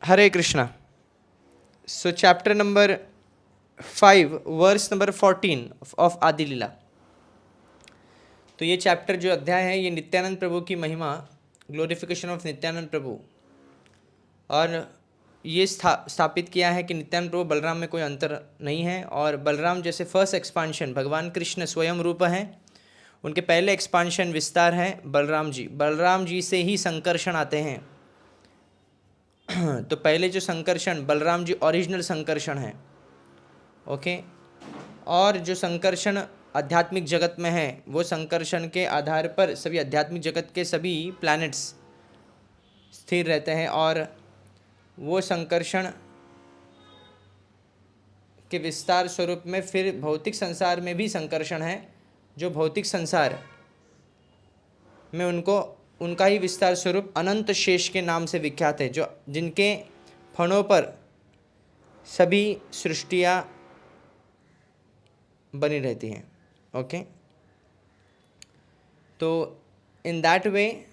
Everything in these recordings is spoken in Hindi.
Hare Krishna. So chapter number 5 verse number 14 of Adi Leela. तो ये चैप्टर जो अध्याय है ये नित्यानंद प्रभु की महिमा, ग्लोरिफिकेशन ऑफ नित्यानंद प्रभु, और ये स्थापित किया है कि नित्यानंद प्रभु बलराम में कोई अंतर नहीं है, और बलराम जैसे फर्स्ट एक्सपांशन भगवान कृष्ण स्वयं रूप हैं, उनके पहले एक्सपांशन विस्तार है बलराम जी से ही संकर्षण आते हैं। तो पहले जो संकर्षण बलराम जी ओरिजिनल संकर्षण है, ओके, और जो संकर्षण आध्यात्मिक जगत में है वो संकर्षण के आधार पर सभी आध्यात्मिक जगत के सभी प्लैनेट्स स्थिर रहते हैं, और वो संकर्षण के विस्तार स्वरूप में फिर भौतिक संसार में भी संकर्षण है, जो भौतिक संसार में उनका ही विस्तार स्वरूप अनंत शेष के नाम से विख्यात है, जो जिनके फणों पर सभी सृष्टियाँ बनी रहती हैं। ओके, तो in that way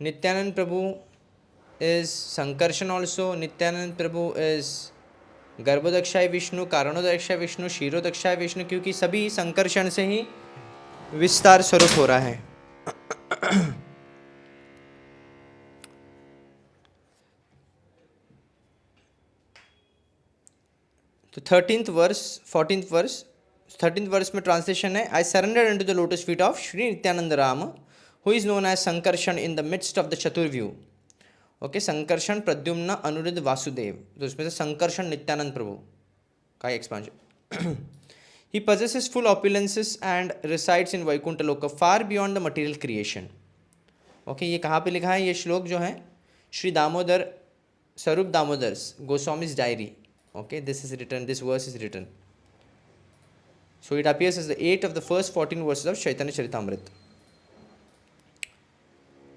Nityananda Prabhu is Sankarshana also. Nityananda Prabhu is Garbhodakashayi Vishnu, Karanodakashayi Vishnu, Kshirodakashayi Vishnu, क्योंकि सभी संकर्षण से ही विस्तार स्वरूप हो रहा है। तो 13th वर्स में ट्रांसलेशन है, I surrender into the lotus feet of Shri Nityananda Rama who is known as Sankarshana in the midst of the Chaturvyuha. Okay, Sankarshana Pradyumna अनुरुद्ध वासुदेव, तो उसमें से संकर्षण नित्यानंद प्रभु का expansion. He possesses full opulences and resides in Vaikuntha loka far beyond the material creation। Okay, ये कहाँ पे लिखा है? ये श्लोक जो है श्री दामोदर स्वरूप Damodar Goswamis diary. Okay, this verse is written. So it appears as the 8th of the first 14 verses of Chaitanya Charitamrita.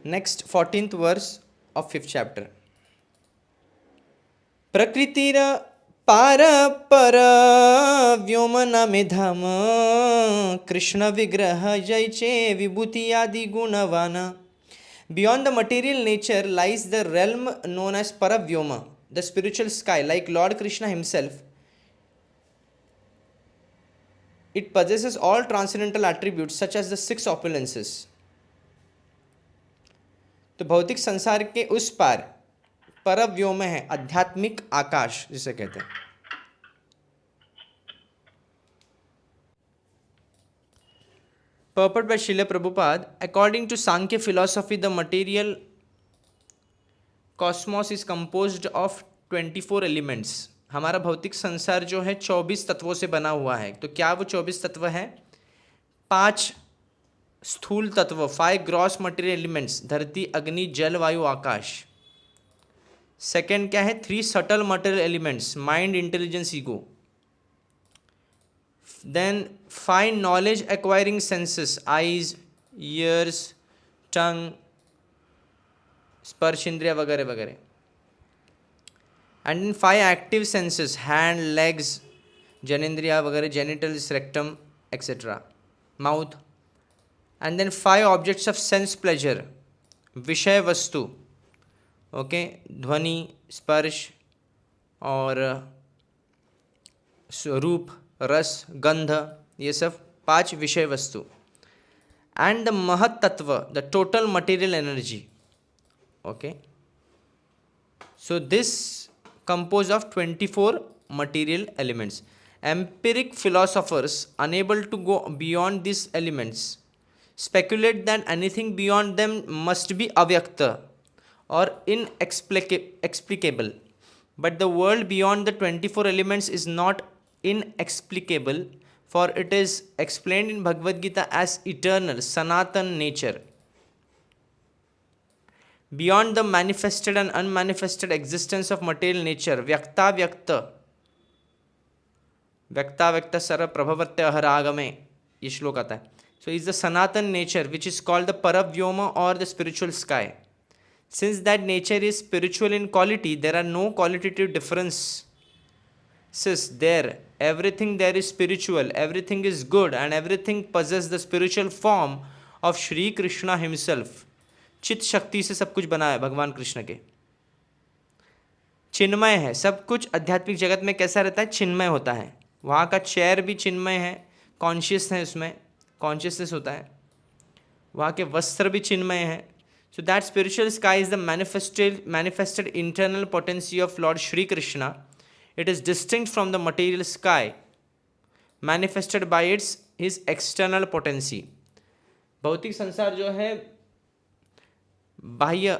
Next, 14th verse of 5th chapter. Prakritira para para vyomanamidham Krishna vigraha jaiche vibhuti adi gunavana. Beyond the material nature lies the realm known as Paravyoma, the spiritual sky, like Lord Krishna himself. It possesses all transcendental attributes such as the 6 opulences. तो भौतिक संसार के उस पार परव्योम है, आध्यात्मिक आकाश जिसे कहते हैं। Purport by Srila Prabhupada, according to Sankhya philosophy, the material Cosmos is composed of 24 elements. हमारा भौतिक संसार जो है 24 तत्वों से बना हुआ है। तो क्या वो 24 तत्व हैं? 5 स्थूल तत्व, 5 ग्रॉस मटेरियल एलिमेंट्स, धरती, अग्नि, जल, वायु, आकाश। सेकेंड क्या है? 3 subtle material elements, mind, intelligence, ego. Then 5 knowledge acquiring senses, eyes, ears, tongue, स्पर्श इंद्रिया वगैरह वगैरह। And in 5 active senses, hand, legs, जनेन्द्रिया वगैरह, genitals, rectum etcetera, mouth. And then 5 objects of sense pleasure, विषय वस्तु, ओके, ध्वनि, स्पर्श और रूप, रस, गंध, ये सब 5 विषय वस्तु। एंड द महत तत्व, the total material energy. Okay, so this composed of 24 material elements. Empiric philosophers, unable to go beyond these elements, speculate that anything beyond them must be avyakta or inexplicable. But the world beyond the 24 elements is not inexplicable, for it is explained in Bhagavad Gita as eternal, Sanatan nature. Beyond the manifested and unmanifested existence of material nature, vyakta vyakta sara prabhavatya haragame, ये श्लोक आता है। So is the Sanatan nature which is called the Paravyoma or the spiritual sky. Since that nature is spiritual in quality, there are no qualitative differences there. Everything there is spiritual, everything is good, and everything possesses the spiritual form of Shri Krishna himself. चित्त शक्ति से सब कुछ बना है भगवान कृष्ण के। चिन्मय है, सब कुछ आध्यात्मिक जगत में कैसा रहता है, चिन्मय होता है। वहाँ का चेयर भी चिन्मय है, कॉन्शियस है, उसमें कॉन्शियसनेस होता है। वहाँ के वस्त्र भी चिन्मय है। So that spiritual sky is the manifested internal potency of Lord Shri Krishna. It is distinct from the material sky manifested bye it's his external potency. भौतिक संसार जो है बाह्य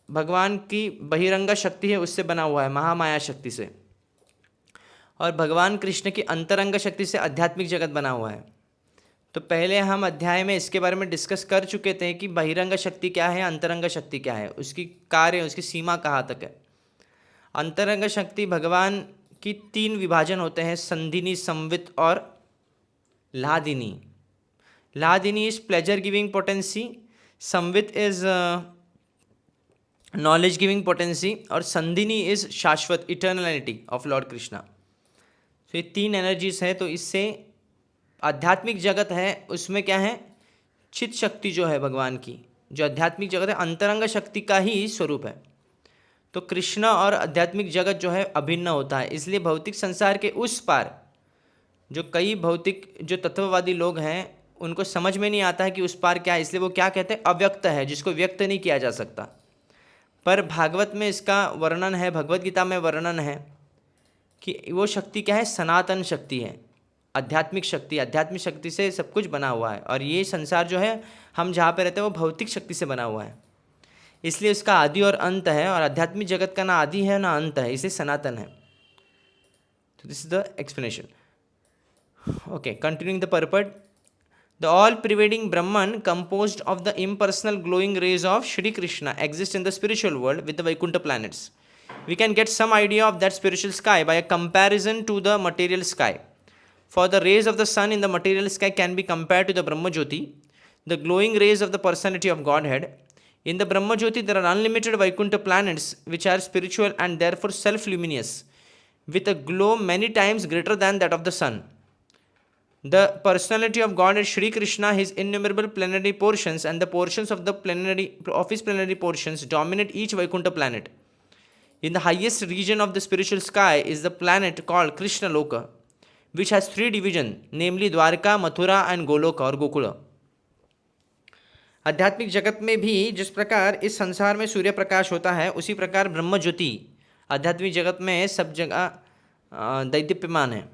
भगवान की बहिरंगा शक्ति है उससे बना हुआ है, महामाया शक्ति से, और भगवान कृष्ण की अंतरंग शक्ति से आध्यात्मिक जगत बना हुआ है. तो पहले हम अध्याय में इसके बारे में डिस्कस कर चुके थे कि बहिरंग शक्ति क्या है, अंतरंग शक्ति क्या है, उसकी कार्य, उसकी सीमा कहाँ तक है. अंतरंग शक्ति भगवान की 3 विभाजन होते हैं, संधिनी, संवित और लादिनी. लादिनी इज प्लेजर गिविंग पोटेंसी, संवित इज नॉलेज गिविंग पोटेंसी, और संधिनी इज शाश्वत इटर्नलिटी ऑफ लॉर्ड कृष्णा. तो ये 3 एनर्जीज है. तो इससे आध्यात्मिक जगत है उसमें क्या है, चित शक्ति जो है भगवान की, जो आध्यात्मिक जगत है अंतरंग शक्ति का ही स्वरूप है. तो कृष्ण और आध्यात्मिक जगत जो है अभिन्न होता है. इसलिए भौतिक संसार के उस पार जो कई भौतिक जो तत्ववादी लोग हैं उनको समझ में नहीं आता है कि उस पार क्या है, इसलिए वो क्या कहते हैं, अव्यक्त है, जिसको व्यक्त नहीं किया जा सकता. पर भागवत में इसका वर्णन है, भगवत गीता में वर्णन है कि वो शक्ति क्या है, सनातन शक्ति है, आध्यात्मिक शक्ति. आध्यात्मिक शक्ति से सब कुछ बना हुआ है, और ये संसार जो है हम जहाँ पे रहते हैं वो भौतिक शक्ति से बना हुआ है. इसलिए उसका आदि और अंत है, और आध्यात्मिक जगत का ना आदि है ना अंत है, इसलिए सनातन है. तो this is the explanation. Okay, continuing the पर्पट. The all-pervading Brahman, composed of the impersonal glowing rays of Shri Krishna, exists in the spiritual world with the Vaikuntha planets. We can get some idea of that spiritual sky by a comparison to the material sky. For the rays of the sun in the material sky can be compared to the Brahma Jyoti, the glowing rays of the personality of Godhead. In the Brahma Jyoti, there are unlimited Vaikuntha planets which are spiritual and therefore self-luminous, with a glow many times greater than that of the sun. The personality of God is Shri Krishna, his innumerable plenary portions and the portions of his plenary portions dominate each Vaikuntha planet. In the highest region of the spiritual sky is the planet called Krishna Loka, which has 3 divisions, namely Dwarka, Mathura and Goloka or Gokula. आध्यात्मिक जगत में भी जिस प्रकार इस संसार में सूर्य प्रकाश होता है, उसी प्रकार ब्रह्म ज्योति आध्यात्मिक जगत में सब जगह दैदीप्यमान है.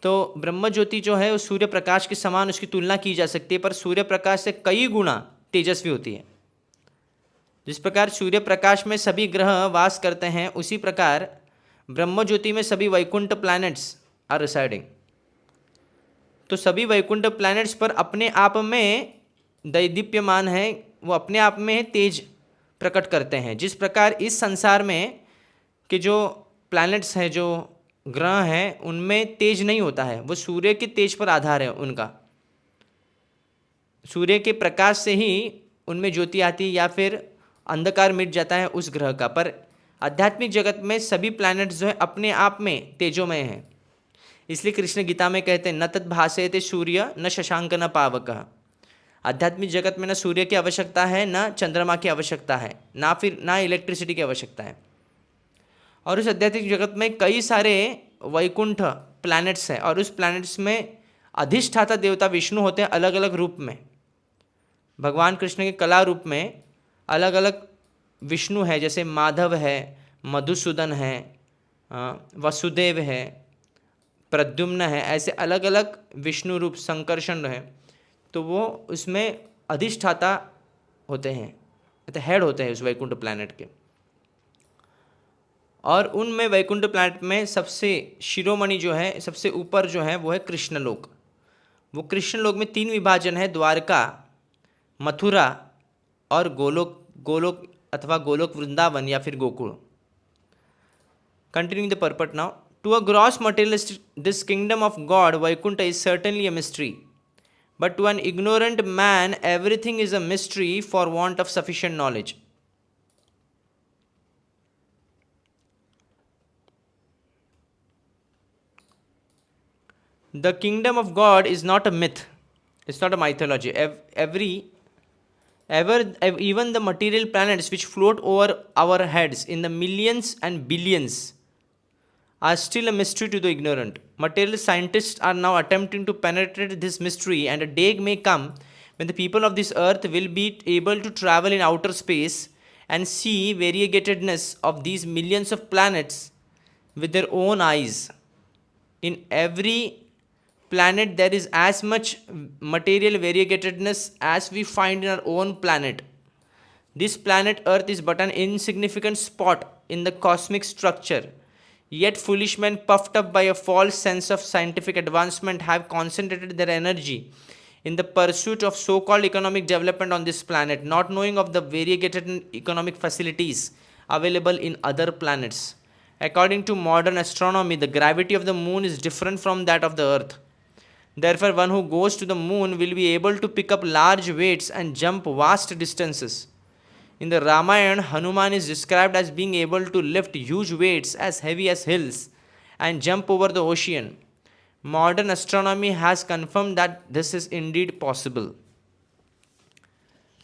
तो ब्रह्म ज्योति जो है उस सूर्य प्रकाश के समान उसकी तुलना की जा सकती है, पर सूर्य प्रकाश से कई गुना तेजस्वी होती है. जिस प्रकार सूर्य प्रकाश में सभी ग्रह वास करते हैं, उसी प्रकार ब्रह्म ज्योति में सभी वैकुंठ प्लैनेट्स आर रिसाइडिंग. तो सभी वैकुंठ प्लैनेट्स पर अपने आप में दैदीप्यमान है, वो अपने आप में तेज प्रकट करते हैं. जिस प्रकार इस संसार में के जो प्लैनेट्स हैं, जो ग्रह हैं, उनमें तेज नहीं होता है, वो सूर्य के तेज पर आधार है उनका. सूर्य के प्रकाश से ही उनमें ज्योति आती है या फिर अंधकार मिट जाता है उस ग्रह का. पर आध्यात्मिक जगत में सभी प्लैनेट्स जो है अपने आप में तेजोमय हैं. इसलिए कृष्ण गीता में कहते हैं न तद भासयते सूर्य न शशांक न पावकः. आध्यात्मिक जगत में न सूर्य की आवश्यकता है, न चंद्रमा की आवश्यकता है, ना इलेक्ट्रिसिटी की आवश्यकता है. और उस आध्यात्मिक जगत में कई सारे वैकुंठ प्लैनेट्स हैं, और उस प्लैनेट्स में अधिष्ठाता देवता विष्णु होते हैं अलग अलग रूप में. भगवान कृष्ण के कला रूप में अलग अलग विष्णु है, जैसे माधव है, मधुसूदन है, वसुदेव है, प्रद्युम्न है, ऐसे अलग अलग विष्णु रूप संकर्षण है. तो वो उसमें अधिष्ठाता होते हैं, हेड होते हैं उस वैकुंठ प्लैनेट के. और उनमें वैकुंठ प्लैनेट में सबसे शिरोमणि जो है, सबसे ऊपर जो है वो है कृष्णलोक. वो कृष्णलोक में 3 विभाजन है, द्वारका, मथुरा और गोलोक अथवा गोलोक वृंदावन या फिर Gokul. Continuing the purport now. To a gross materialist this kingdom of God Vaikuntha is certainly a mystery, but to an ignorant man everything is a mystery for want of sufficient knowledge. The kingdom of God is not a myth. It's not a mythology. Even the material planets which float over our heads in the millions and billions are still a mystery to the ignorant. Material scientists are now attempting to penetrate this mystery, and a day may come when the people of this earth will be able to travel in outer space and see variegatedness of these millions of planets with their own eyes. In every planet there is as much material variegatedness as we find in our own planet. This planet Earth is but an insignificant spot in the cosmic structure. Yet foolish men puffed up by a false sense of scientific advancement have concentrated their energy in the pursuit of so-called economic development on this planet, not knowing of the variegated economic facilities available in other planets. According to modern astronomy, the gravity of the moon is different from that of the earth. Therefore, one who goes to the moon will be able to pick up large weights and jump vast distances. In the Ramayana, Hanuman is described as being able to lift huge weights as heavy as hills and jump over the ocean. Modern astronomy has confirmed that this is indeed possible.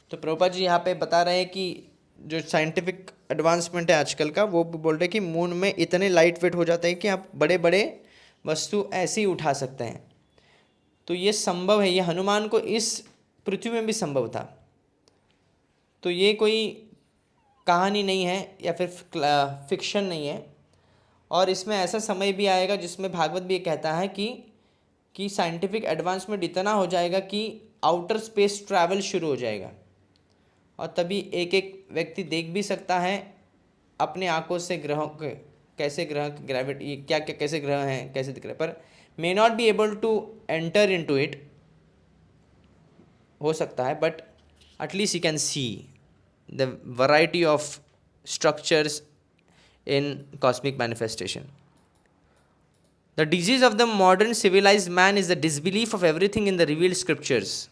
तो प्रभुपाद जी यहाँ पे बता रहे हैं कि जो साइंटिफिक एडवांसमेंट है आजकल का, वो बोल रहे हैं कि मून में इतने लाइट वेट हो जाते हैं कि आप बड़े बड़े वस्तु ऐसे ही उठा सकते हैं. तो ये संभव है, ये हनुमान को इस पृथ्वी में भी संभव था. तो ये कोई कहानी नहीं है या फिर फिक्शन नहीं है. और इसमें ऐसा समय भी आएगा जिसमें भागवत भी ये कहता है कि साइंटिफिक एडवांसमेंट इतना हो जाएगा कि आउटर स्पेस ट्रैवल शुरू हो जाएगा, और तभी एक एक व्यक्ति देख भी सकता है अपने आंखों से ग्रहों के कैसे ग्रह ग्रेविटी क्या क्या कैसे ग्रह हैं कैसे दिख रहे हैं, पर may not be able to enter into it. हो सकता है, but at least you can see the variety of structures in cosmic manifestation. The disease of the modern civilized man is the disbelief of everything in the revealed scriptures.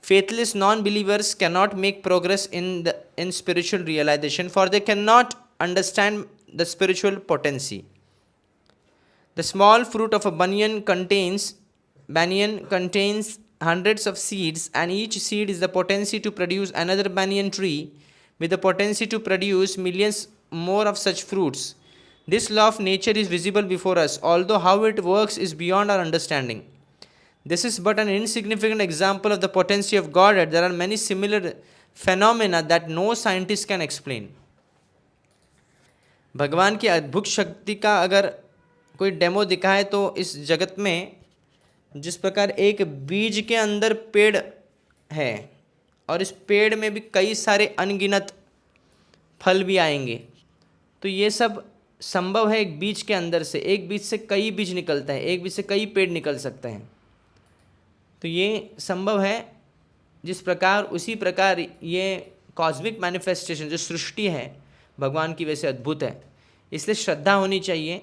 Faithless non-believers cannot make progress in spiritual realization, for they cannot understand the spiritual potency. The small fruit of a banyan contains hundreds of seeds, and each seed is the potency to produce another banyan tree with the potency to produce millions more of such fruits. This law of nature is visible before us, although how it works is beyond our understanding. This is but an insignificant example of the potency of Godhead. There are many similar phenomena that no scientist can explain. भगवान की अद्भुत शक्ति का अगर कोई डेमो दिखाए तो इस जगत में जिस प्रकार एक बीज के अंदर पेड़ है और इस पेड़ में भी कई सारे अनगिनत फल भी आएंगे, तो ये सब संभव है एक बीज के अंदर से. एक बीज से कई बीज निकलते हैं, एक बीज से कई पेड़ निकल सकते हैं. तो ये संभव है. जिस प्रकार उसी प्रकार ये कॉस्मिक मैनिफेस्टेशन जो सृष्टि है भगवान की वैसे अद्भुत है, इसलिए श्रद्धा होनी चाहिए.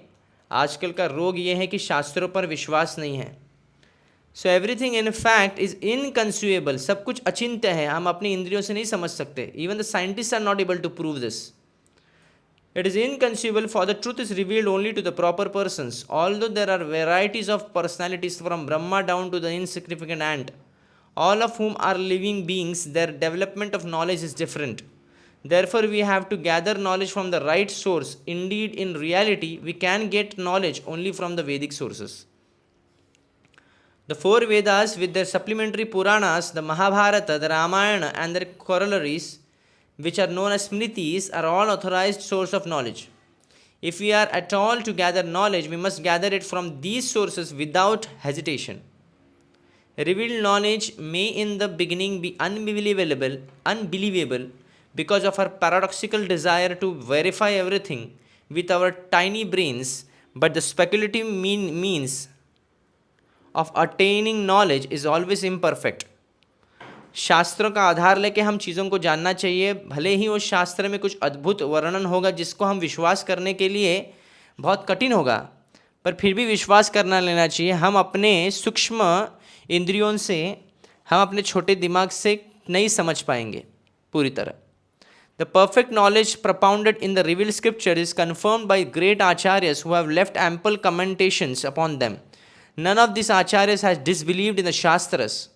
आजकल का रोग ये है कि शास्त्रों पर विश्वास नहीं है. So everything in fact is inconceivable. सब कुछ अचिंत्य है, हम अपनी इंद्रियों से नहीं समझ सकते. Even the scientist are not able to prove this. It is inconceivable, for the truth is revealed only to the proper persons. Although there are varieties of personalities from Brahma down to the insignificant ant, all of whom are living beings, their development of knowledge is different. Therefore, we have to gather knowledge from the right source. Indeed, in reality, we can get knowledge only from the Vedic sources. The four Vedas with their supplementary Puranas, the Mahabharata, the Ramayana and their corollaries, which are known as Smritis, are all authorized source of knowledge. If we are at all to gather knowledge, we must gather it from these sources without hesitation. Revealed knowledge may in the beginning be unbelievable because of our paradoxical desire to verify everything with our tiny brains, but the speculative means of attaining knowledge is always imperfect. शास्त्रों का आधार लेके हम चीज़ों को जानना चाहिए. भले ही उस शास्त्र में कुछ अद्भुत वर्णन होगा जिसको हम विश्वास करने के लिए बहुत कठिन होगा, पर फिर भी विश्वास करना लेना चाहिए. हम अपने सूक्ष्म इंद्रियों से, हम अपने छोटे दिमाग से नहीं समझ पाएंगे पूरी तरह. The perfect knowledge propounded in the revealed scripture is confirmed by great acharyas who have left ample commentations upon them. None of these acharyas has disbelieved in the Shastras.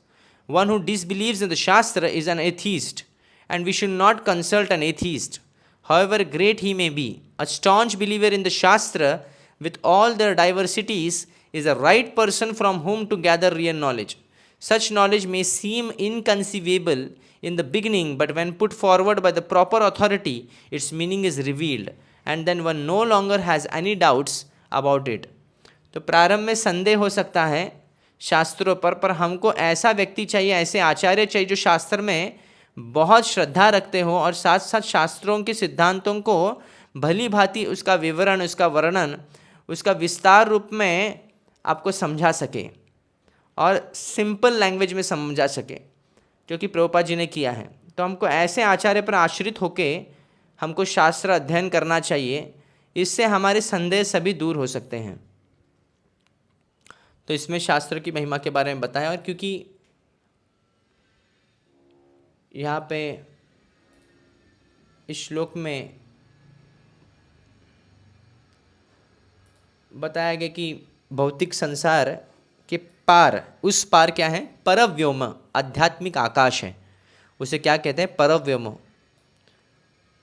One who disbelieves in the Shastra is an atheist, and we should not consult an atheist, however great he may be. A staunch believer in the Shastra, with all their diversities, is a right person from whom to gather real knowledge. Such knowledge may seem inconceivable in the beginning, but when put forward by the proper authority, its meaning is revealed, and then one no longer has any doubts about it. तो प्रारंभ में संदेह हो सकता है शास्त्रों पर हमको ऐसा व्यक्ति चाहिए, ऐसे आचार्य चाहिए जो शास्त्र में बहुत श्रद्धा रखते हो और साथ साथ शास्त्रों के सिद्धांतों को भली भांति उसका विवरण, उसका वर्णन, उसका विस्तार रूप में आपको समझा सके और सिंपल लैंग्वेज में समझा सके, जो कि प्रभुपाद जी ने किया है। तो हमको ऐसे आचार्य पर आश्रित होके हमको शास्त्र अध्ययन करना चाहिए, इससे हमारे संदेह सभी दूर हो सकते हैं। तो इसमें शास्त्र की महिमा के बारे में बताया, और क्योंकि यहाँ पे इस श्लोक में बताया गया कि भौतिक संसार के पार, उस पार क्या है? परव्योम, आध्यात्मिक आकाश है, उसे क्या कहते हैं? Paravyoma.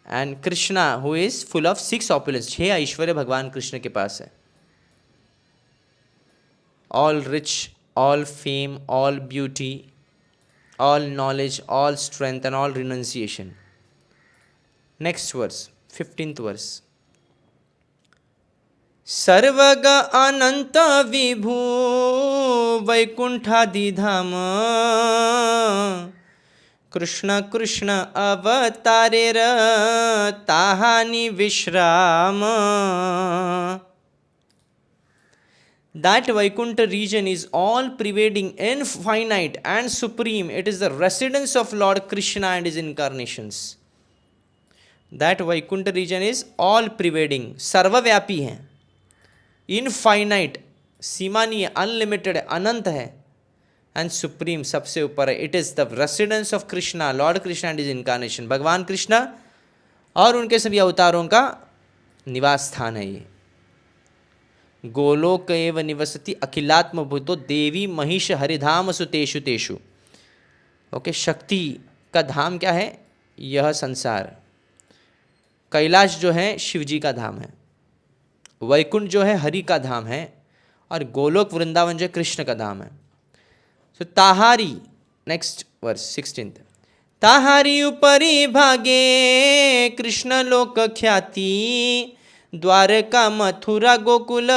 And Krishna who is full of 6 opulence, 6 ऐश्वर्य भगवान कृष्ण के पास है। all rich, all fame, all beauty, all knowledge, all strength, and all renunciation. Next verse, 15th verse. सर्वग अनंत विभू वैकुंठादिधाम कृष्ण कृष्ण अवतारेर ताहानि विश्राम. That Vaikuntha region is all pervading, infinite and supreme. It is the residence of Lord Krishna and his incarnations. That Vaikuntha region is all pervading, सर्वव्यापी है, infinite, सीमा नहीं है, unlimited है, अनंत है, and supreme, सबसे ऊपर है. It is the residence of Krishna, Lord Krishna and his incarnation. भगवान कृष्णा और उनके सभी अवतारों का निवास स्थान है ये. गोलोक एव निवसति अखिलात्म भूतो देवी महिष हरिधाम सुतेषु तेषु. ओके, शक्ति का धाम क्या है? यह संसार. कैलाश जो है शिव जी का धाम है, वैकुंठ जो है हरि का धाम है, और गोलोक वृंदावन जो कृष्ण का धाम है. सो ताहारी, नेक्स्ट वर्स 16th. ताहारी उपरि भागे कृष्ण लोक ख्याति द्वारका मथुरा गोकुल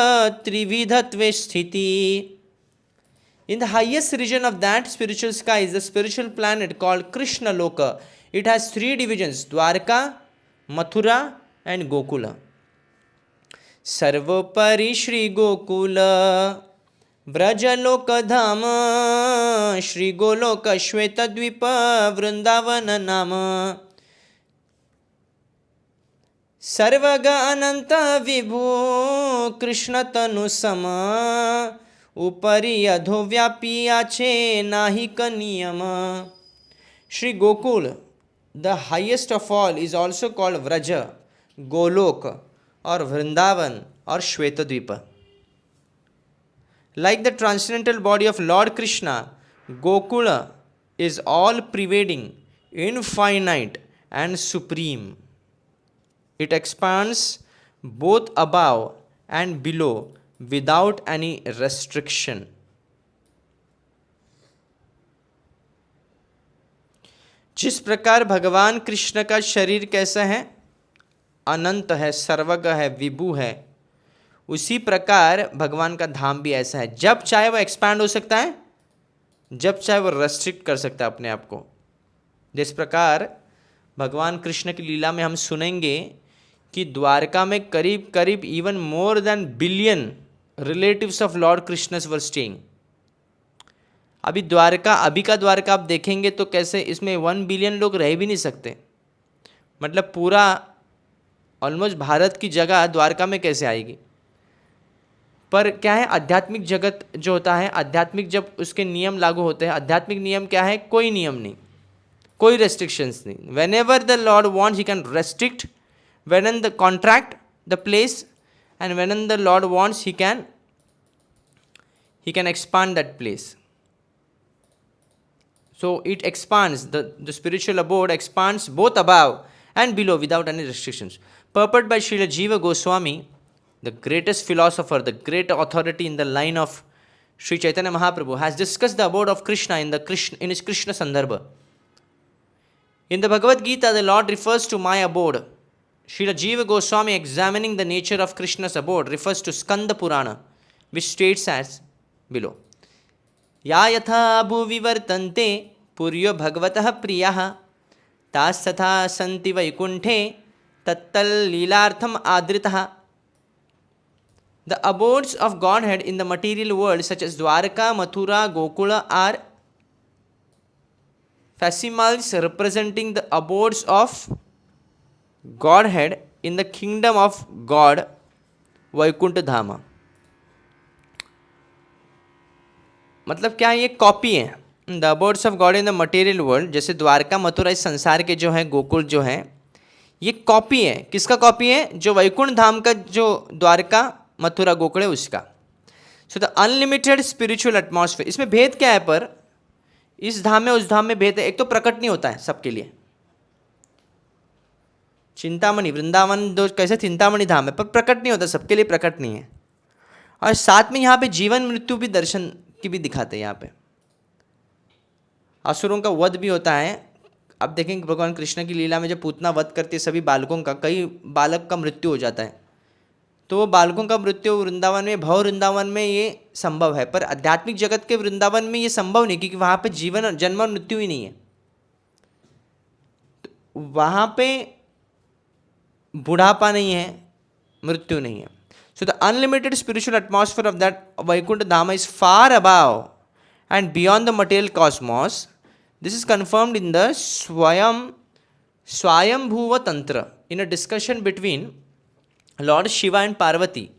त्रिविधत्वे स्थिति. In the highest region of that spiritual sky is the spiritual planet called Krishna Loka. It has 3 divisions, Dwarka, Mathura and Gokula. सर्वोपरि श्री गोकुल व्रजलोक धाम श्री गोलोक श्वेत द्वीप वृंदावन नाम. सर्वग अनंत विभू कृष्ण तनु सम उपरि अधोव्यापी आछे नाहिक नियम. Shri Gokul, the highest of all, is also called Vraja, Goloka और वृंदावन और Shvetadvipa. Like the transcendental body of lord Krishna, Gokul is all pervading, infinite and supreme. It expands both above and below without any restriction. जिस प्रकार भगवान कृष्ण का शरीर कैसा है? अनंत है, सर्वग है, विभु है, उसी प्रकार भगवान का धाम भी ऐसा है. जब चाहे वो एक्सपैंड हो सकता है, जब चाहे वो रेस्ट्रिक्ट कर सकता है अपने आप को. जिस प्रकार भगवान कृष्ण की लीला में हम सुनेंगे कि द्वारका में करीब करीब even more than billion relatives of Lord Krishna's were staying. अभी का द्वारका आप देखेंगे तो कैसे इसमें 1 बिलियन लोग रह भी नहीं सकते. मतलब पूरा ऑलमोस्ट भारत की जगह द्वारका में कैसे आएगी. पर क्या है, आध्यात्मिक जगत जो होता है, आध्यात्मिक जब उसके नियम लागू होते हैं, आध्यात्मिक नियम क्या है? कोई नियम नहीं, कोई रेस्ट्रिक्शंस नहीं. When ever the Lord wants he can restrict, when in the contract the place, and when in the Lord wants he can expand that place. So it expands, the spiritual abode expands both above and below without any restrictions. Purport by Srila Jiva Goswami, the greatest philosopher, the great authority in the line of Sri Chaitanya Mahaprabhu, has discussed the abode of Krishna in his Krishna Sandarbha. In the Bhagavad Gita, the Lord refers to my abode. Srila Jiva Goswami, examining the nature of Krishna's abode, refers to Skanda Purana, which states as below. या यथा भुविवर्तन्ते पुर्यो भगवतः प्रियः तास्तथा सन्ति वैकुण्ठे तत्तल्लीलार्थम् आदृतः. The abodes of Godhead in the material world, such as Dwarka, Mathura, Gokula, are facsimile representing the abodes of Godhead in the kingdom of God, Vaikuntha Dhama. मतलब क्या ये कॉपी है. The abodes of god in the material world, जैसे द्वारका मथुरा इस संसार के जो है, गोकुल जो है, ये कॉपी है. किसका कॉपी है? जो वैकुंठ धाम का, जो द्वारका मथुरा गोकुल है उसका. So the unlimited spiritual atmosphere. इसमें भेद क्या है? पर इस धाम में उस धाम में भेद है. एक तो प्रकट नहीं होता है सबके लिए. चिंतामणि वृंदावन दो कैसे चिंतामणि धाम है, पर प्रकट नहीं होता सबके लिए, प्रकट नहीं है. और साथ में यहाँ पे जीवन मृत्यु भी दर्शन की भी दिखाते हैं. यहाँ पे असुरों का वध भी होता है. अब देखेंगे भगवान कृष्ण की लीला में जब पूतना वध करती है सभी बालकों का, कई बालक का मृत्यु हो जाता है. तो वो बालकों का मृत्यु वृंदावन में, भव वृंदावन में ये संभव है, पर आध्यात्मिक जगत के वृंदावन में ये संभव नहीं, क्योंकि वहाँ पे जीवन जन्म और मृत्यु ही नहीं है. तो वहाँ पे बुढ़ापा नहीं है, मृत्यु नहीं है. So the unlimited spiritual atmosphere of that Vaikuntha Dhama is far above and beyond the material cosmos. This is confirmed in the Swayambhuva Tantra, in a discussion between Lord Shiva and Parvati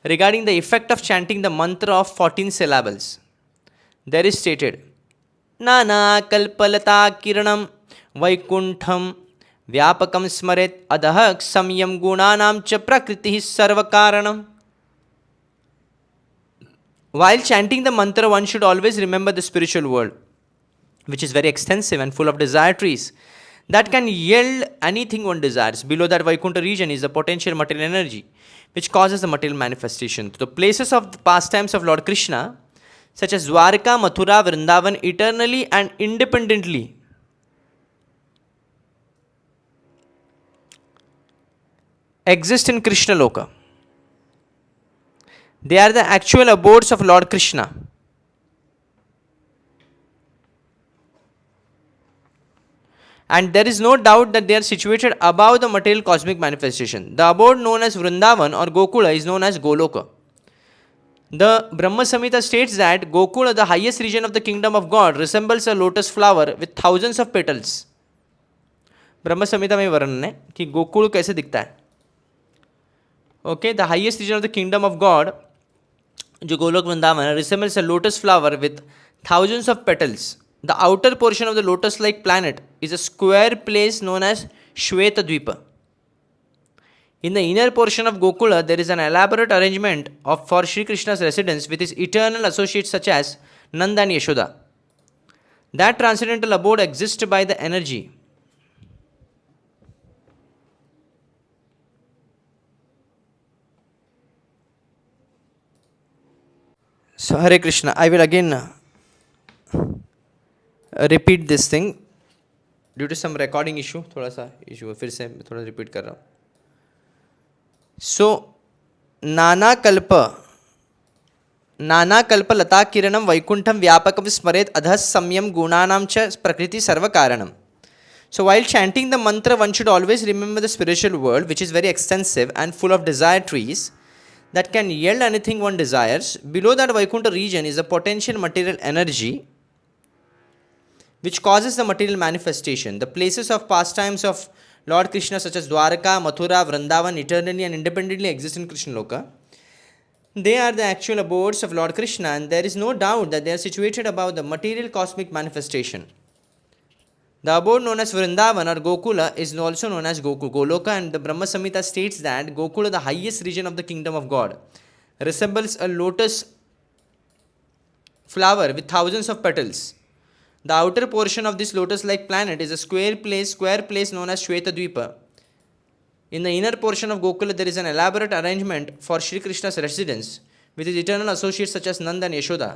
regarding the effect of chanting the mantra of 14 syllables. There is stated, Nana kalpalata kiranam vaikuntham व्यापकम स्मरेत अधः संयम गुणानाम च प्रकृति सर्वकारणम. While chanting the mantra, one should always remember the spiritual world, which is very extensive and full of desire trees that can yield anything one desires. Below that Vaikuntha region is the potential material energy, which causes the material manifestation. The places of the pastimes of Lord Krishna, such as Dwarka, Mathura, Vrindavan, eternally and independently exist in Krishna Loka. They are the actual abodes of Lord Krishna. And there is no doubt that they are situated above the material cosmic manifestation. The abode known as Vrindavan or Gokula is known as Goloka. The Brahma Samhita states that Gokula, the highest region of the kingdom of God, resembles a lotus flower with thousands of petals. ब्रह्म संहिता में वर्णन है कि गोकुल कैसे दिखता है. Okay, the highest region of the kingdom of God, जो Golok Vrindavan, resembles a lotus flower with thousands of petals. The outer portion of the lotus-like planet is a square place known as Shweta Dvipa. In the inner portion of Gokula, there is an elaborate arrangement for Sri Krishna's residence with his eternal associates such as Nanda and Yashoda. That transcendental abode exists by the energy. So Hare Krishna, I will again repeat this thing due to some recording issue. थोड़ा सा issue है, फिर से थोड़ा repeat कर रहा हूँ. So नाना कल्प लता किरणम वैकुंठम व्यापकम स्मरेत अधः संयम गुणानाम च प्रकृति सर्व कारणम. So while chanting the mantra, one should always remember the spiritual world, which is very extensive and full of desire trees that can yield anything one desires. Below that Vaikuntha region is a potential material energy which causes the material manifestation. The places of pastimes of Lord Krishna such as Dwarka, Mathura, Vrindavan eternally and independently exist in Krishna Loka. They are the actual abodes of Lord Krishna, and there is no doubt that they are situated above the material cosmic manifestation. The abode known as Vrindavan or Gokula is also known as Goloka, and the Brahma Samhita states that Gokula, the highest region of the kingdom of God, resembles a lotus flower with thousands of petals. The outer portion of this lotus-like planet is a square place known as Shvetadvipa. In the inner portion of Gokula, there is an elaborate arrangement for Sri Krishna's residence with his eternal associates such as Nanda and Yashoda.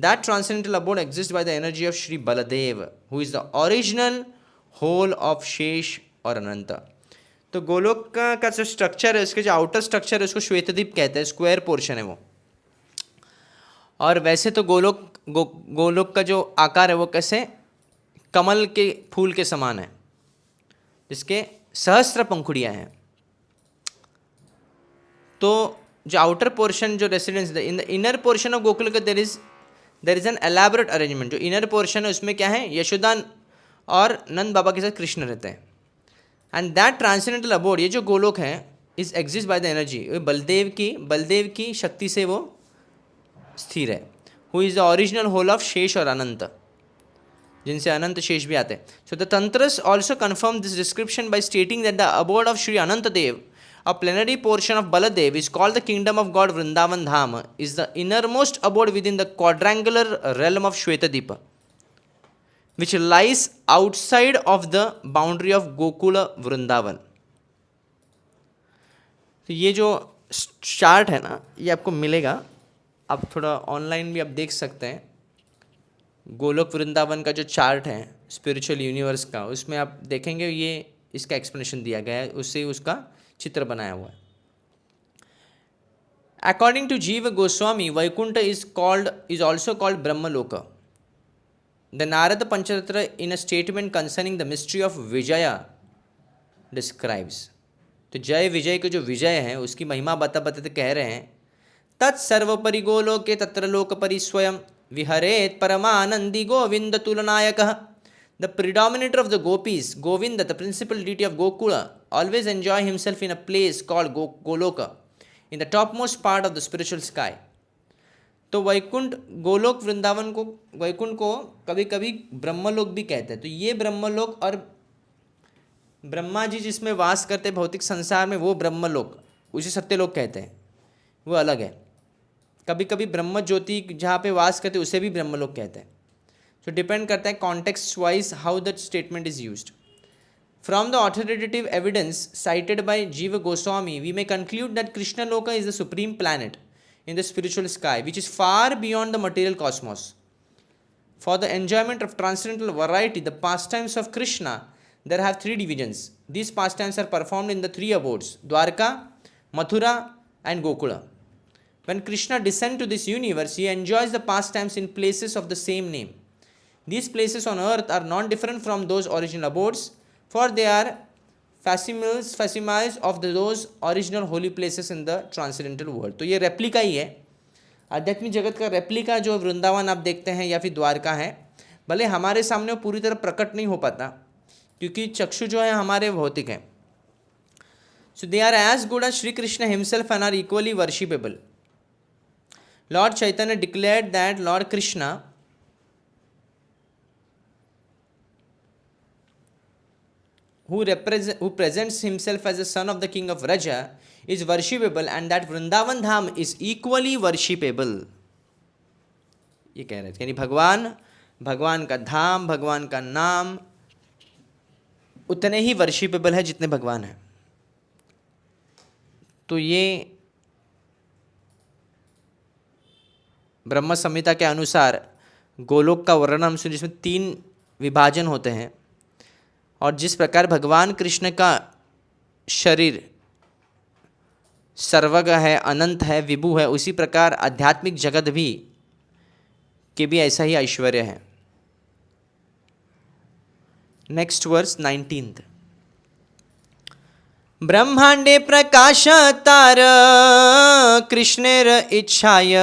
That transcendental abode exists by the energy of Sri Baladev, who is the original whole of शेष और अनंत. तो गोलोक का जो स्ट्रक्चर है, उसके जो आउटर स्ट्रक्चर है उसको श्वेतद्वीप कहते हैं, स्क्वायर पोर्शन है वो. और वैसे तो गोलोक का जो आकार है वो कैसे कमल के फूल के समान है, जिसके सहस्त्र पंखुड़ियाँ हैं. तो जो आउटर पोर्शन जो residence in the inner portion of Gokul का there is an elaborate arrangement. जो इनर पोर्शन है उसमें क्या है, यशोदा और नंद बाबा के साथ कृष्ण रहते हैं. एंड दैट ट्रांसेंडेंटल अबोर्ड, ये जो गोलोक है, is exist by the energy. Baldev की शक्ति से वो स्थिर है. Who is the original whole of Shesha और अनंत, जिनसे अनंत शेष भी आते हैं. So the tantras also confirm this description by stating that the abode of Shri Ananta Dev, a plenary portion of Baladev, is called the kingdom of God Vrindavan Dham, is the innermost abode within the quadrangular realm of Shvetadvipa, which lies outside of the boundary of Gokula Vrindavan. तो ये जो चार्ट है ना, ये आपको मिलेगा, आप थोड़ा ऑनलाइन भी आप देख सकते हैं. गोलोक वृंदावन का जो चार्ट है स्पिरिचुअल यूनिवर्स का, उसमें आप देखेंगे ये इसका एक्सप्लेनेशन दिया गया है, उससे उसका चित्र बनाया हुआ है. According to Jiva Goswami, Vaikuntha is also called Brahmaloka. The Narada Panchatantra in a statement concerning the mystery of Vijaya describes. तो जय विजय के जो विजय है उसकी महिमा बताते कह रहे हैं, तत्सर्वपरि गोलोके तत्र लोकपरि स्वयं विहरेत परमानंदी Govind तुलनायकः. The predominator of the gopis, Govinda, the principal deity of Gokula, always enjoy himself in a place called Goloka, in the topmost part of the spiritual sky. तो वैकुंठ, गोलोक वृंदावन को, वैकुंठ को कभी कभी ब्रह्मलोक भी कहते हैं. तो ये ब्रह्मलोक और ब्रह्मा जी जिसमें वास करते भौतिक संसार में, वो ब्रह्मलोक, उसे सत्यलोक कहते हैं, वो अलग है. कभी कभी ब्रह्म ज्योति जहाँ पे वास करते उसे भी ब्रह्मलोक कहते हैं. तो डिपेंड करता है context wise how that statement is used. From the authoritative evidence cited by Jiva Goswami, we may conclude that Krishnaloka is the supreme planet in the spiritual sky, which is far beyond the material cosmos. For the enjoyment of transcendental variety, the pastimes of Krishna, there have three divisions. These pastimes are performed in the three abodes, Dwarka, Mathura and Gokula. When Krishna descends to this universe, he enjoys the pastimes in places of the same name. These places on earth are non-different from those original abodes, for they are facsimile of those original holy places in the transcendental world. तो ये रेप्लिका ही है, आध्यात्मिक जगत का रेप्लिका. जो वृंदावन आप देखते हैं या फिर द्वारका है, भले हमारे सामने वो पूरी तरह प्रकट नहीं हो पाता क्योंकि चक्षु जो है हमारे भौतिक हैं. So they are as good as Shri Krishna himself and are equally worshipable. Lord Chaitanya declared that lord Krishna who presents himself as the son of the king of Raja is worshipable and that Vrindavan Dham is equally worshipable. ये कह रहे थे, यानी भगवान का धाम, भगवान का नाम उतने ही वर्शिपेबल है जितने भगवान हैं. तो ये ब्रह्म संहिता के अनुसार गोलोक का वर्णन सुनिए, जिसमें 3 विभाजन होते हैं. और जिस प्रकार भगवान कृष्ण का शरीर सर्वज्ञ है, अनंत है, विभु है, उसी प्रकार आध्यात्मिक जगत भी के भी ऐसा ही ऐश्वर्य है. Next verse 19th. ब्रह्मांडे प्रकाश तार कृष्णेर इच्छाय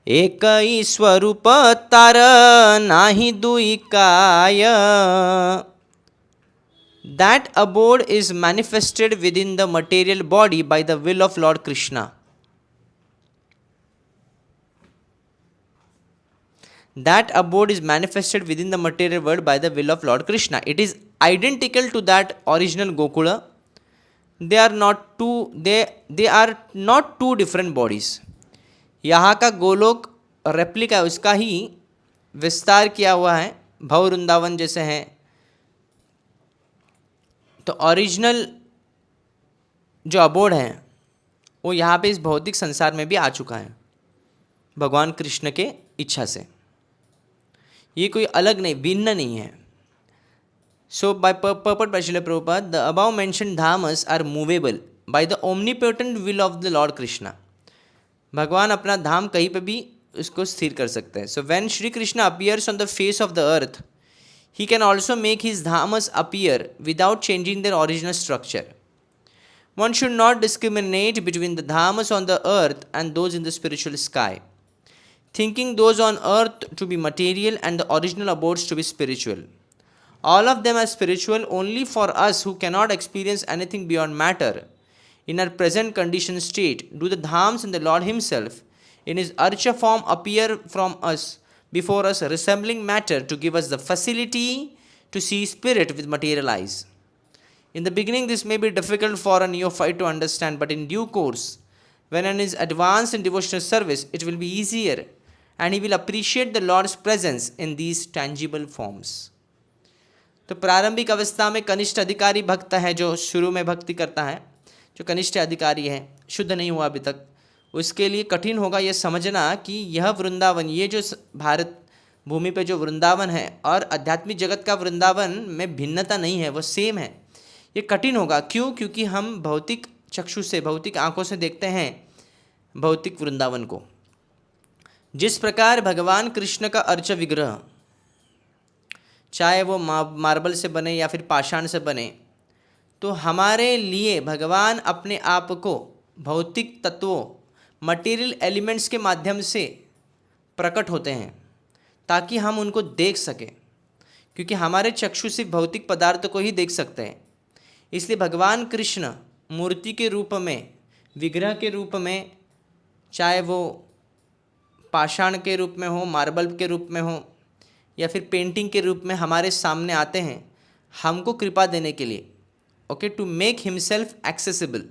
एक स्वरूप तार नाही दुई काय. That abode is manifested within the material body by the will of Lord Krishna. That abode is manifested within the material world by the will of Lord Krishna. It is identical to that original Gokula. They are not two different bodies. यहाँ का गोलोक रेप्लिका उसका ही विस्तार किया हुआ है, भव वृंदावन जैसे हैं। तो ओरिजिनल जो अबोर्ड है वो यहाँ पे इस भौतिक संसार में भी आ चुका है भगवान कृष्ण के इच्छा से। ये कोई अलग नहीं, भिन्न नहीं है। सो bye purport by Srila Prabhupada, the above mentioned dhamas are movable by the omnipotent will of the Lord Krishna. भगवान अपना धाम कहीं पे भी उसको स्थिर कर सकते हैं। So when Shri Krishna appears on the face of the earth, he can also make his dhamas appear without changing their original structure. One should not discriminate between the dhamas on the earth and those in the spiritual sky, thinking those on earth to be material and the original abodes to be spiritual. All of them are spiritual only for us who cannot experience anything beyond matter. In our present conditioned state, do the dhams and the Lord Himself in His archa form appear from us, before us, resembling matter to give us the facility to see spirit with material eyes. In the beginning, this may be difficult for a neophyte to understand, but in due course, when one is advanced in devotional service, it will be easier, and he will appreciate the Lord's presence in these tangible forms. तो प्रारंभिक अवस्था में कनिष्ठ अधिकारी भक्त है जो शुरू में भक्ति करता है, जो कनिष्ठ अधिकारी है, शुद्ध नहीं हुआ अभी तक, उसके लिए कठिन होगा यह समझना कि यह वृंदावन, ये जो भारत भूमि पे जो वृंदावन है और आध्यात्मिक जगत का वृंदावन में भिन्नता नहीं है, वो सेम है। ये कठिन होगा, क्यों? क्योंकि हम भौतिक चक्षु से, भौतिक आंखों से देखते हैं भौतिक वृंदावन को। जिस प्रकार भगवान कृष्ण का अर्च विग्रह, चाहे वो मार्बल से बने या फिर पाषाण से बने, तो हमारे लिए भगवान अपने आप को भौतिक तत्वों, मटेरियल एलिमेंट्स के माध्यम से प्रकट होते हैं ताकि हम उनको देख सकें, क्योंकि हमारे चक्षु से भौतिक पदार्थ को ही देख सकते हैं। इसलिए भगवान कृष्ण मूर्ति के रूप में, विग्रह के रूप में, चाहे वो पाषाण के रूप में हो, मार्बल के रूप में हो या फिर पेंटिंग के रूप में हमारे सामने आते हैं हमको कृपा देने के लिए, okay, to make himself accessible.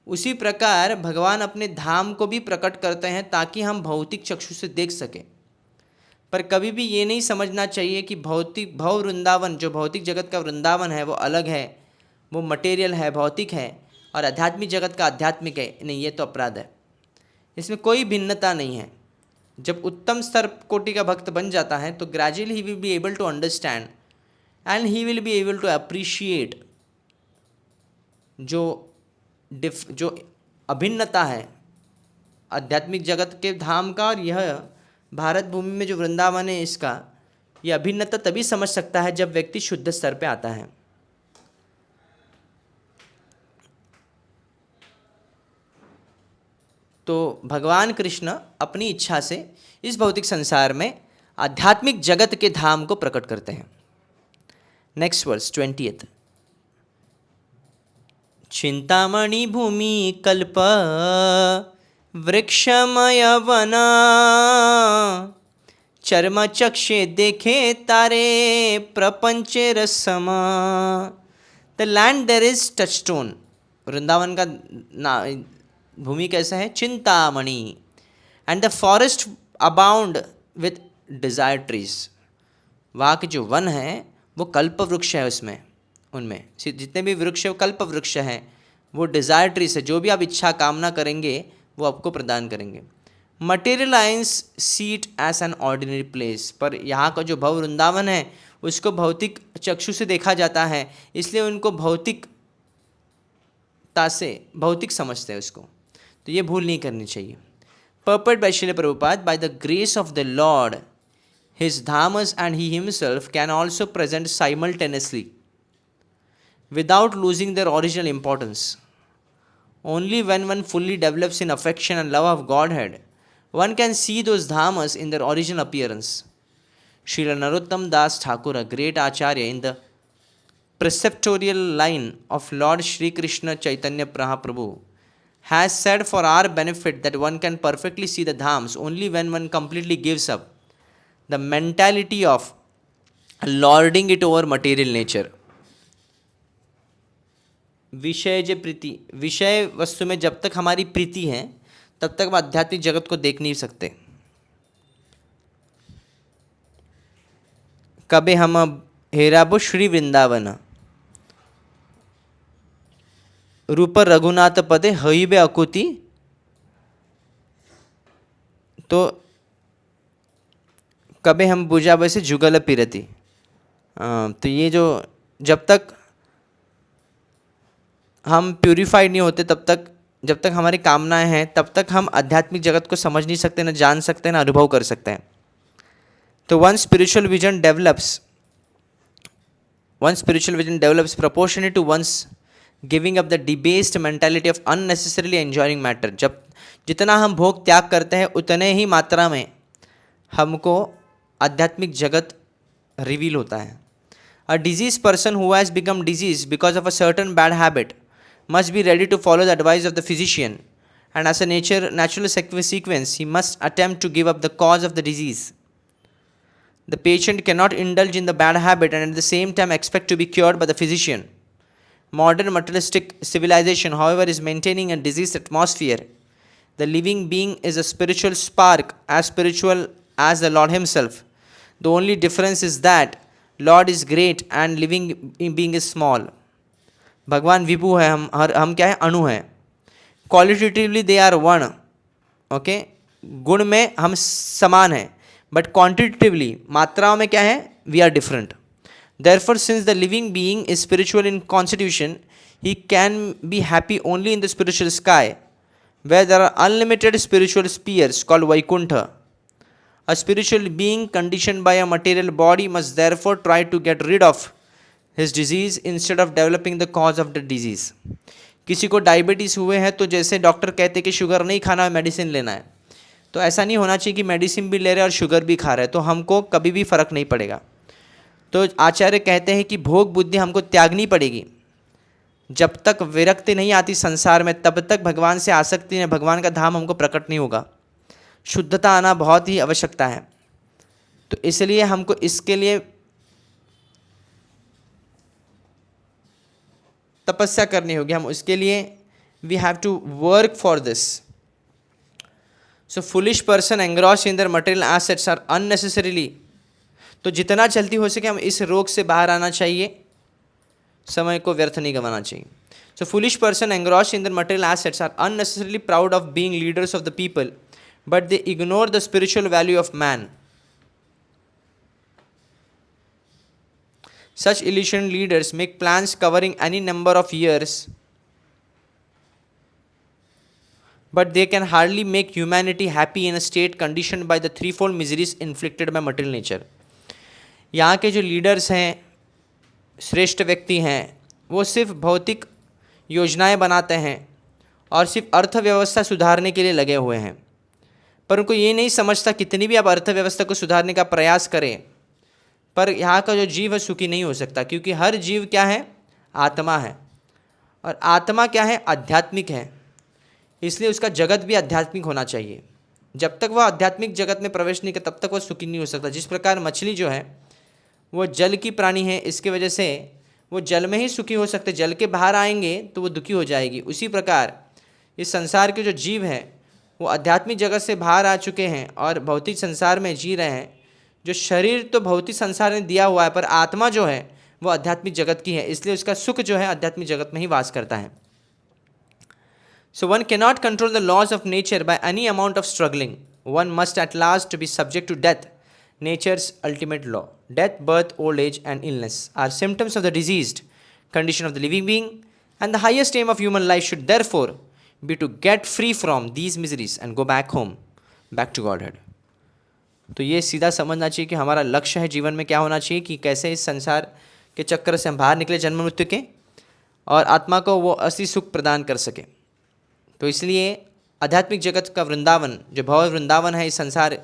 उसी प्रकार भगवान अपने धाम को भी प्रकट करते हैं ताकि हम भौतिक चक्षु से देख सकें। पर कभी भी ये नहीं समझना चाहिए कि भौतिक भव वृंदावन, जो भौतिक जगत का वृंदावन है, वो अलग है, वो मटेरियल है, भौतिक है, और आध्यात्मिक जगत का आध्यात्मिक है। नहीं, ये तो अपराध है, इसमें कोई भिन्नता नहीं है। जब उत्तम स्तर कोटि का भक्त बन जाता है तो gradually he will be able to understand and he will be able to appreciate जो अभिन्नता है आध्यात्मिक जगत के धाम का और यह भारत भूमि में जो वृंदावन है इसका। यह अभिन्नता तभी समझ सकता है जब व्यक्ति शुद्ध स्तर पे आता है। तो भगवान कृष्ण अपनी इच्छा से इस भौतिक संसार में आध्यात्मिक जगत के धाम को प्रकट करते हैं। Next verse 20th। चिंतामणि भूमि कल्प वृक्षमय वना, चर्म चक्षे देखे तारे प्रपंचे रसमा। The land there is touchstone. Vrindavan का भूमि कैसा है? चिंतामणि। And the forest abound with desire trees. वहाँ के जो वन है वो कल्प वृक्ष है, उसमें उनमें जितने भी वृक्ष है वो कल्प वृक्ष है, वो डिज़ायर ट्रीज है। जो भी आप इच्छा कामना करेंगे वो आपको प्रदान करेंगे। Material eyes see it as an ordinary place. पर यहाँ का जो भव वृंदावन है उसको भौतिक चक्षु से देखा जाता है, इसलिए उनको भौतिकता से भौतिक समझते हैं उसको। तो ये भूल नहीं करनी चाहिए। Purport by Srila Prabhupada, by the grace of the Lord, His dhamas and He Himself can also present simultaneously without losing their original importance. Only when one fully develops in affection and love of Godhead, one can see those dhamas in their original appearance. Srila Narottam Das Thakur, a great acharya in the preceptorial line of Lord Shri Krishna Chaitanya Mahaprabhu, has said for our benefit that one can perfectly see the dhams only when one completely gives up the mentality of lording it over material nature. विषय जे प्रीति, विषय वस्तु में जब तक हमारी प्रीति है तब तक हम आध्यात्मिक जगत को देख नहीं सकते। कबे हम हेराबो श्री वृंदावन, रूप रघुनाथ पदे हईबे अकुति, तो कबे हम बुझा वैसे जुगल पिरती। तो ये जो जब तक हम प्यूरिफाइड नहीं होते तब तक, जब तक हमारी कामनाएं हैं तब तक हम आध्यात्मिक जगत को समझ नहीं सकते, ना जान सकते, ना अनुभव कर सकते हैं। तो one spiritual vision develops proportionate to one's giving up the debased mentality of unnecessarily enjoying matter। जब जितना हम भोग त्याग करते हैं उतने ही मात्रा में हमको आध्यात्मिक जगत रिवील होता है। A diseased person who has become diseased because of a certain bad habit must be ready to follow the advice of the physician, and as a natural sequence he must attempt to give up the cause of the disease. The patient cannot indulge in the bad habit and at the same time expect to be cured by the physician. Modern materialistic civilization, however, is maintaining a diseased atmosphere. The living being is a spiritual spark, as spiritual as the Lord Himself. The only difference is that Lord is great and living being is small. भगवान विभु है, हम क्या है, अणु हैं। Qualitatively they are one, okay, गुण में हम समान हैं, बट क्वांटिटेटिवली मात्राओं में क्या है, we are different. Therefore, since the living being is spiritual in constitution, he can be happy only in the spiritual sky, where there are unlimited spiritual spheres called Vaikuntha. A spiritual being conditioned by a material body must therefore try to get rid of his disease instead of developing the cause of the disease. किसी को डायबिटीज़ हुए हैं तो जैसे डॉक्टर कहते हैं कि शुगर नहीं खाना है, मेडिसिन लेना है, तो ऐसा नहीं होना चाहिए कि मेडिसिन भी ले रहे हैं और शुगर भी खा रहे हैं तो हमको कभी भी फ़र्क नहीं पड़ेगा। तो आचार्य कहते हैं कि भोग बुद्धि हमको त्यागनी पड़ेगी। जब तक विरक्ति नहीं आती संसार में तब तक भगवान से आसक्ति है, भगवान का धाम हमको प्रकट नहीं होगा। शुद्धता आना बहुत ही आवश्यकता है। तो इसलिए हमको इसके लिए तपस्या करनी होगी, हम उसके लिए we have to work for this. So foolish person engross in their material assets are unnecessarily, तो जितना जल्दी हो सके हम इस रोग से बाहर आना चाहिए, समय को व्यर्थ नहीं गंवाना चाहिए। So foolish person engross in their material assets are unnecessarily proud of being leaders of the people, but they ignore the spiritual value of man. Such illusioned leaders make plans covering any number of years, but they can hardly make humanity happy in a state conditioned by the threefold miseries inflicted by material nature. यहाँ के जो लीडर्स हैं, श्रेष्ठ व्यक्ति हैं, वो सिर्फ भौतिक योजनाएं बनाते हैं और सिर्फ अर्थव्यवस्था सुधारने के लिए लगे हुए हैं, पर उनको ये नहीं समझता कितनी भी आप अर्थव्यवस्था को सुधारने का प्रयास करें पर यहाँ का जो जीव है सुखी नहीं हो सकता, क्योंकि हर जीव क्या है, आत्मा है, और आत्मा क्या है, आध्यात्मिक है। इसलिए उसका जगत भी आध्यात्मिक होना चाहिए। जब तक वह आध्यात्मिक जगत में प्रवेश नहीं कर तब तक वह सुखी नहीं हो सकता। जिस प्रकार मछली जो है वो जल की प्राणी है, इसके वजह से वो जल में ही सुखी हो सकते, जल के बाहर आएंगे तो वो दुखी हो जाएगी। उसी प्रकार इस संसार के जो जीव हैं वो आध्यात्मिक जगत से बाहर आ चुके हैं और भौतिक संसार में जी रहे हैं। जो शरीर तो भौतिक संसार ने दिया हुआ है, पर आत्मा जो है वो आध्यात्मिक जगत की है, इसलिए उसका सुख जो है आध्यात्मिक जगत में ही वास करता है। So one can not control the laws of nature by any amount of struggling, one must at last be subject to death, nature's ultimate law. Death, birth, old age and illness are symptoms of the diseased condition of the living being, and the highest aim of human life should therefore be to get free from these miseries and go back home, back to Godhead. तो ये सीधा समझना चाहिए कि हमारा लक्ष्य है जीवन में क्या होना चाहिए, कि कैसे इस संसार के चक्कर से हम बाहर निकले जन्म मृत्यु के, और आत्मा को वो असली सुख प्रदान कर सके। तो इसलिए आध्यात्मिक जगत का वृंदावन, जो भव वृंदावन है, इस संसार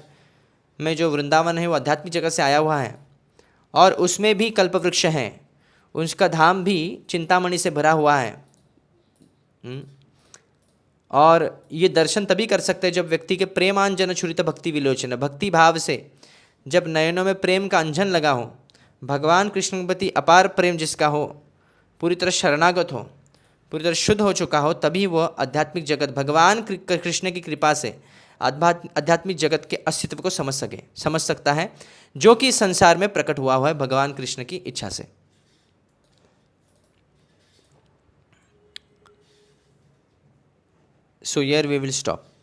में जो वृंदावन है वो आध्यात्मिक जगत से आया हुआ है, और उसमें भी कल्पवृक्ष हैं, उसका धाम भी चिंतामणि से भरा हुआ है। और ये दर्शन तभी कर सकते हैं जब व्यक्ति के प्रेमांजन छुरित भक्ति विलोचन, भक्ति भाव से जब नयनों में प्रेम का अंजन लगा हो, भगवान कृष्ण के प्रति अपार प्रेम जिसका हो, पूरी तरह शरणागत हो, पूरी तरह शुद्ध हो चुका हो, तभी वह आध्यात्मिक जगत भगवान कृष्ण की कृपा से आध्यात्मिक जगत के अस्तित्व को समझ सकता है। जो कि इस संसार में प्रकट हुआ है भगवान कृष्ण की इच्छा से। So here we will stop.